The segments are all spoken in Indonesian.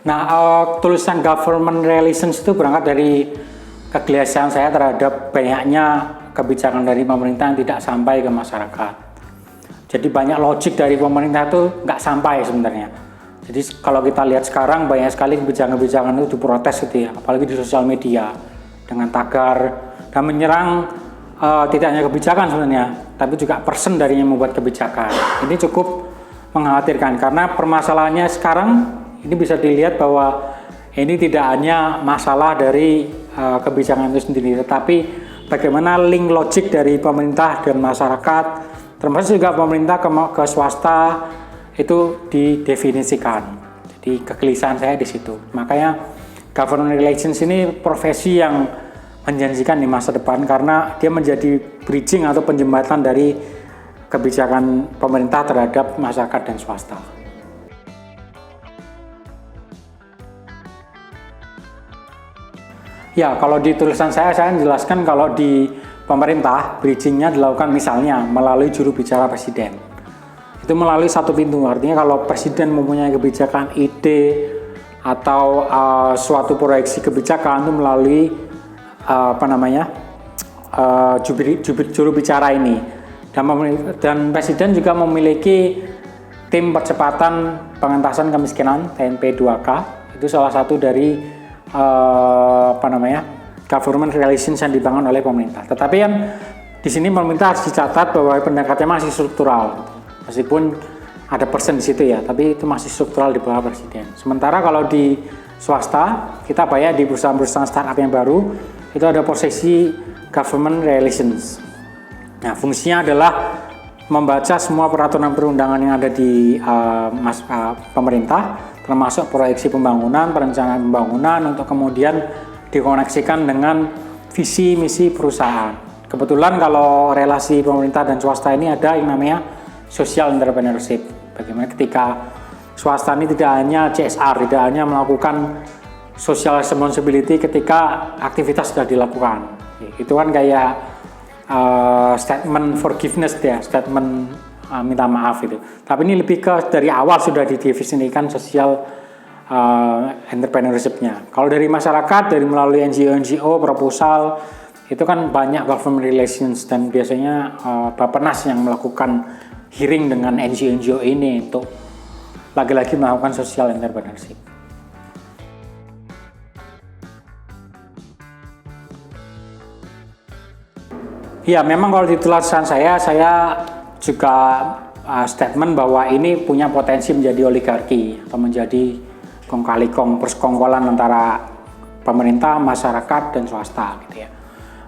Nah, tulisan government relations itu berangkat dari kegelisahan saya terhadap banyaknya kebijakan dari pemerintah yang tidak sampai ke masyarakat. Jadi banyak logik dari pemerintah itu nggak sampai sebenarnya. Jadi kalau kita lihat sekarang banyak sekali kebijakan-kebijakan itu diprotes gitu ya, apalagi di sosial media dengan tagar dan menyerang tidak hanya kebijakan sebenarnya, tapi juga person dari yang membuat kebijakan. Ini cukup mengkhawatirkan karena permasalahannya sekarang ini bisa dilihat bahwa ini tidak hanya masalah dari kebijakan itu sendiri, tetapi bagaimana link logik dari pemerintah dan masyarakat, termasuk juga pemerintah ke swasta itu didefinisikan. Jadi kegelisahan saya di situ. Makanya government relations ini profesi yang menjanjikan di masa depan karena dia menjadi bridging atau penjembatan dari kebijakan pemerintah terhadap masyarakat dan swasta. Ya, kalau di tulisan saya menjelaskan kalau di pemerintah bridgingnya dilakukan misalnya melalui juru bicara presiden. Itu melalui satu pintu, artinya kalau presiden mempunyai kebijakan, ide atau suatu proyeksi kebijakan itu melalui juru bicara ini. Dan presiden juga memiliki tim percepatan pengentasan kemiskinan TNP 2K. Itu salah satu dari government relations yang dibangun oleh pemerintah. Tetapi kan di sini pemerintah harus dicatat bahwa pendekatannya masih struktural, meskipun ada persen di situ ya, tapi itu masih struktural di bawah presiden. Sementara kalau di swasta, kita bayar di perusahaan-perusahaan startup yang baru, itu ada posisi government relations. Nah, fungsinya adalah membaca semua peraturan perundangan yang ada di pemerintah, termasuk proyeksi pembangunan, perencanaan pembangunan untuk kemudian dikoneksikan dengan visi misi perusahaan. Kebetulan kalau relasi pemerintah dan swasta ini ada yang namanya social entrepreneurship. Bagaimana ketika swasta ini tidak hanya CSR, tidak hanya melakukan social responsibility ketika aktivitas sudah dilakukan. Itu kan kayak statement forgiveness ya, statement minta maaf itu. Tapi ini lebih ke dari awal sudah didefinisikan social entrepreneurship-nya. Kalau dari masyarakat, dari melalui NGO, proposal, itu kan banyak government relations dan biasanya Bappenas yang melakukan hearing dengan NGO ini untuk lagi-lagi melakukan social entrepreneurship. Ya, memang kalau di tulisan saya juga statement bahwa ini punya potensi menjadi oligarki atau menjadi kong kali kong persekongkolan antara pemerintah, masyarakat, dan swasta gitu ya.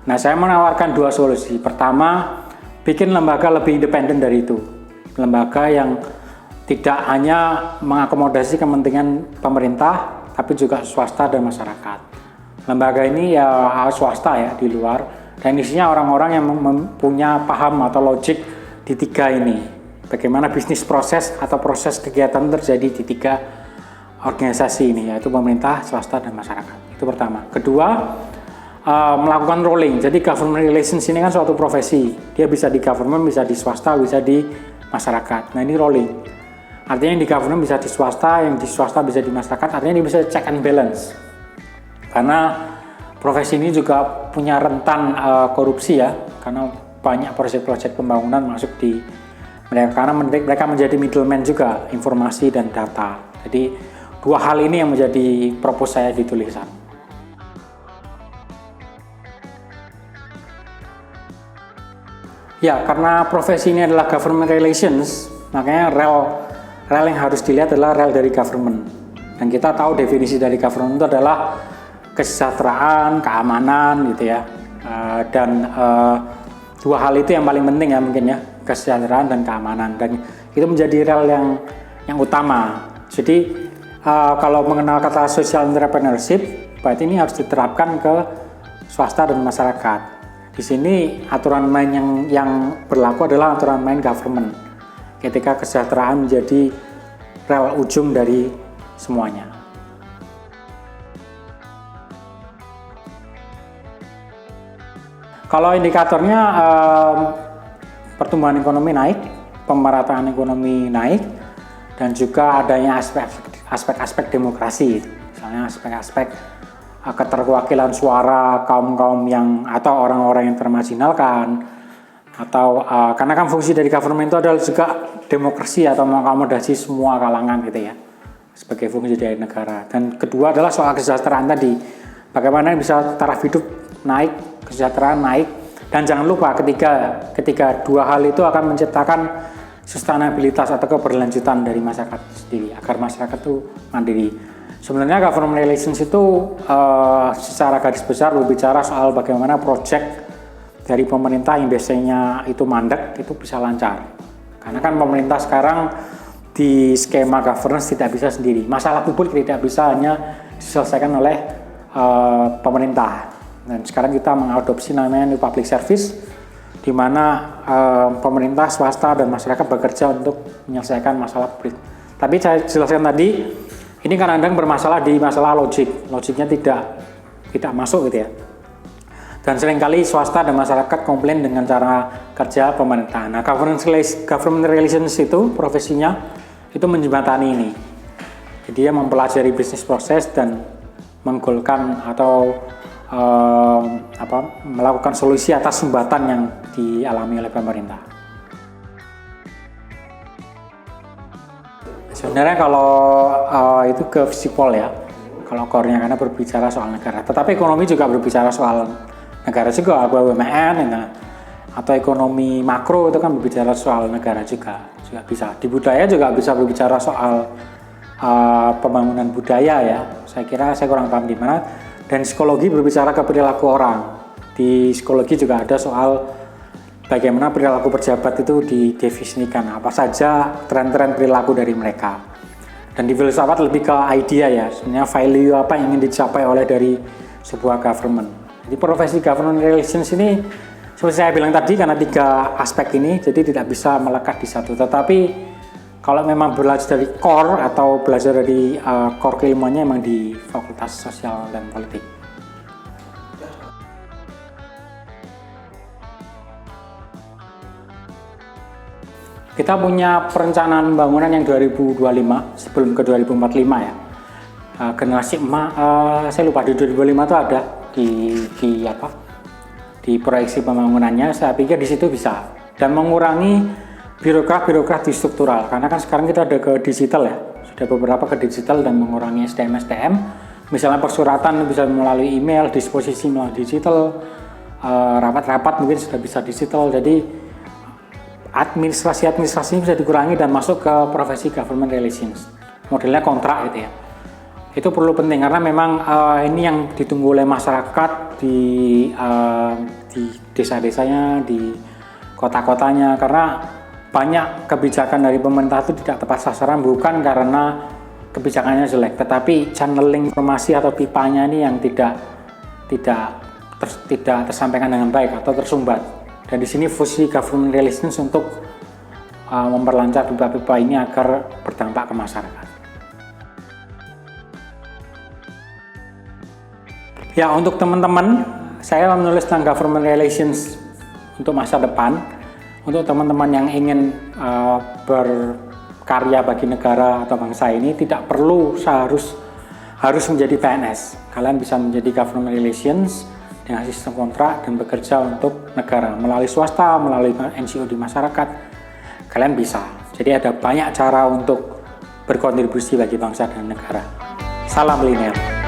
Nah, saya menawarkan dua solusi. Pertama, bikin lembaga lebih independen dari itu. Lembaga yang tidak hanya mengakomodasi kepentingan pemerintah, tapi juga swasta dan masyarakat. Lembaga ini ya swasta ya di luar, dan isinya orang-orang yang mempunyai paham atau logik di tiga ini. Bagaimana bisnis proses atau proses kegiatan terjadi di tiga organisasi ini, yaitu pemerintah, swasta, dan masyarakat. Itu pertama. Kedua, melakukan rolling. Jadi government relations ini kan suatu profesi. Dia bisa di government, bisa di swasta, bisa di masyarakat. Nah, ini rolling. Artinya yang di government bisa di swasta, yang di swasta bisa di masyarakat. Artinya ini bisa check and balance. Karena profesi ini juga punya rentan korupsi ya, karena banyak proyek-proyek pembangunan masuk di mereka, karena mereka menjadi middleman juga informasi dan data. Jadi dua hal ini yang menjadi propos saya di tulisan. Ya, karena profesi ini adalah government relations, makanya rel yang harus dilihat adalah rel dari government. Dan kita tahu definisi dari government itu adalah kesejahteraan, keamanan gitu ya. Dua hal itu yang paling penting ya mungkin ya, kesejahteraan dan keamanan, dan itu menjadi rel yang utama. Jadi kalau mengenal kata social entrepreneurship, berarti ini harus diterapkan ke swasta dan masyarakat. Di sini aturan main yang berlaku adalah aturan main government. Ketika kesejahteraan menjadi rel ujung dari semuanya. Kalau indikatornya pertumbuhan ekonomi naik, pemerataan ekonomi naik, dan juga adanya aspek-aspek demokrasi, misalnya aspek-aspek keterwakilan suara kaum-kaum yang atau orang-orang yang termarginalkan, atau karena kan fungsi dari government itu adalah juga demokrasi atau mengakomodasi semua kalangan gitu ya, sebagai fungsi dari negara. Dan kedua adalah soal kesejahteraan tadi, bagaimana bisa taraf hidup naik, kesejahteraan naik, dan jangan lupa ketika dua hal itu akan menciptakan sustainabilitas atau keberlanjutan dari masyarakat sendiri, agar masyarakat itu mandiri. Sebenarnya government relations itu secara garis besar berbicara soal bagaimana proyek dari pemerintah yang biasanya itu mandek itu bisa lancar. Karena kan pemerintah sekarang di skema governance tidak bisa sendiri. Masalah publik tidak bisa hanya diselesaikan oleh pemerintah. Dan sekarang kita mengadopsi namanya new public service, di mana pemerintah, swasta, dan masyarakat bekerja untuk menyelesaikan masalah publik. Tapi saya jelaskan tadi, ini kadang-kadang bermasalah di masalah logiknya tidak masuk gitu ya. Dan seringkali swasta dan masyarakat komplain dengan cara kerja pemerintah. Nah, government relations itu profesinya itu menjembatani ini. Jadi dia mempelajari bisnis proses dan menggolkan atau melakukan solusi atas sumbatan yang dialami oleh pemerintah. Sebenarnya kalau itu ke sipol ya, kalau core-nya karena berbicara soal negara. Tetapi ekonomi juga berbicara soal negara juga, BUMN atau ekonomi makro itu kan berbicara soal negara juga bisa. Di budaya juga bisa berbicara soal pembangunan budaya ya. Saya kira saya kurang paham di mana. Dan psikologi berbicara ke perilaku orang. Di psikologi juga ada soal bagaimana perilaku pejabat itu didefinisikan, apa saja tren-tren perilaku dari mereka. Dan di filsafat lebih ke idea ya, sebenarnya value apa yang ingin dicapai oleh dari sebuah government. Jadi profesi government relations ini seperti saya bilang tadi karena 3 aspek ini, jadi tidak bisa melekat di satu. Tetapi kalau memang belajar dari core atau belajar dari core keilmuannya memang di Fakultas Sosial dan Politik. Kita punya perencanaan pembangunan yang 2025 sebelum ke 2045 ya. Generasi emas, saya lupa di 2025 itu ada di proyeksi pembangunannya. Saya pikir di situ bisa dan mengurangi birokrat di struktural, karena kan sekarang kita ada ke digital ya, sudah beberapa ke digital dan mengurangi SDM, misalnya persuratan bisa melalui email, disposisi melalui digital, rapat-rapat mungkin sudah bisa digital, jadi administrasi bisa dikurangi dan masuk ke profesi government relations, modelnya kontrak gitu ya. Itu perlu penting karena memang ini yang ditunggu oleh masyarakat di desa-desanya, di kota-kotanya, karena banyak kebijakan dari pemerintah itu tidak tepat sasaran bukan karena kebijakannya jelek, tetapi channeling informasi atau pipanya ini yang tidak tersampaikan dengan baik atau tersumbat. Dan di sini fungsi government relations untuk memperlancar pipa-pipa ini agar berdampak ke masyarakat. Ya, untuk teman-teman, saya menulis tentang government relations untuk masa depan. Untuk teman-teman yang ingin berkarya bagi negara atau bangsa ini tidak perlu harus menjadi PNS. Kalian bisa menjadi government relations dengan sistem kontrak dan bekerja untuk negara melalui swasta, melalui NGO di masyarakat. Kalian bisa. Jadi ada banyak cara untuk berkontribusi bagi bangsa dan negara. Salam milenial.